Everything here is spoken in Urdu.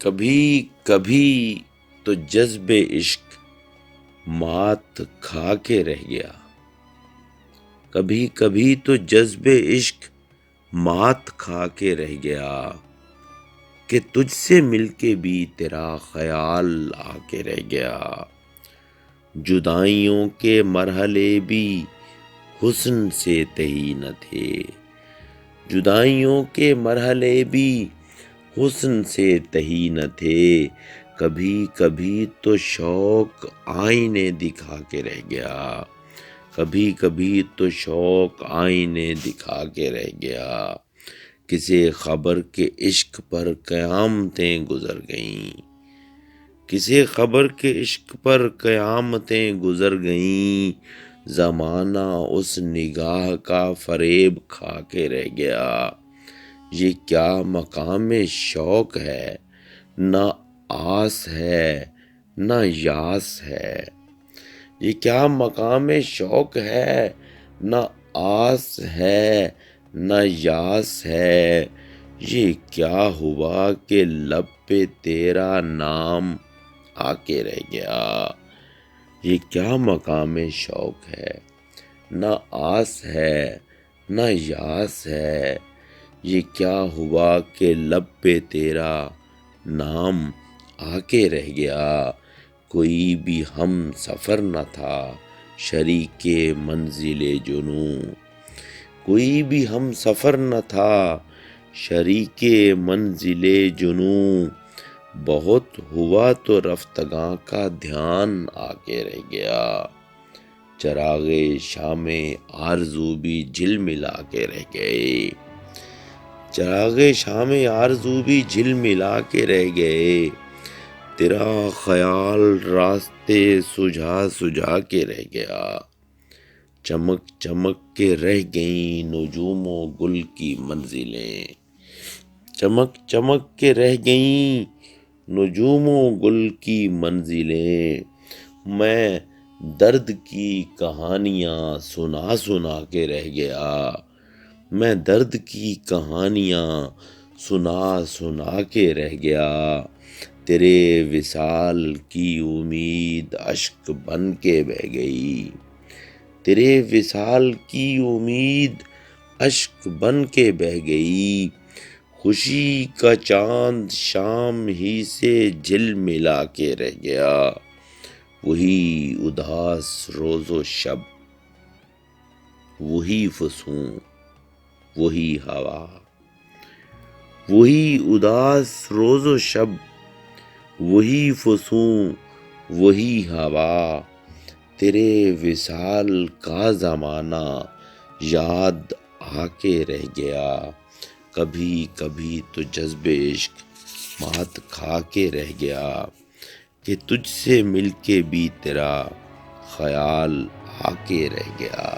کبھی کبھی تو جذب عشق مات کھا کے رہ گیا، کبھی کبھی تو جذب عشق مات کھا کے رہ گیا، کہ تجھ سے مل کے بھی تیرا خیال آ کے رہ گیا۔ جدائیوں کے مرحلے بھی حسن سے تہی نہ تھے، جدائیوں کے مرحلے بھی حسن سے تہی نہ تھے، کبھی کبھی تو شوق آئینے دکھا کے رہ گیا، کبھی کبھی تو شوق آئینے دکھا کے رہ گیا۔ کسے خبر کے عشق پر قیامتیں گزر گئیں، کسے خبر کے عشق پر قیامتیں گزر گئیں، زمانہ اس نگاہ کا فریب کھا کے رہ گیا۔ یہ کیا مقام شوق ہے، نہ آس ہے نہ یاس ہے، یہ کیا مقام شوق ہے، نہ آس ہے نہ یاس ہے، یہ کیا ہوا کہ لب پہ تیرا نام آ کے رہ گیا۔ یہ کیا مقام شوق ہے، نہ آس ہے نہ یاس ہے، یہ کیا ہوا کہ لب پہ تیرا نام آ کے رہ گیا۔ کوئی بھی ہم سفر نہ تھا شریک منزل جنوں، کوئی بھی ہم سفر نہ تھا شریک منزل جنوں، بہت ہوا تو رفتگاں کا دھیان آ کے رہ گیا۔ چراغ شام آرزو بھی جھلملا کے رہ گئے، چراغ شام آرزو بھی جھلملا کے رہ گئے، تیرا خیال راستے سجھا سجھا کے رہ گیا۔ چمک چمک کے رہ گئیں نجوم و گل کی منزلیں، چمک چمک کے رہ گئیں نجوم و گل کی منزلیں، میں درد کی کہانیاں سنا سنا کے رہ گیا، میں درد کی کہانیاں سنا سنا کے رہ گیا، تیرے وصال کی امید اشک بن کے بہہ گئی، تیرے وصال کی امید اشک بن کے بہہ گئی، خوشی کا چاند شام ہی سے جھلملا کے رہ گیا، وہی اداس روز و شب، وہی فسوں وہی ہوا، وہی اداس روز و شب، وہی فسوں وہی ہوا، تیرے وصال کا زمانہ یاد آ کے رہ گیا، کبھی کبھی تو جذب عشق مات کھا کے رہ گیا، کہ تجھ سے مل کے بھی تیرا خیال آ کے رہ گیا۔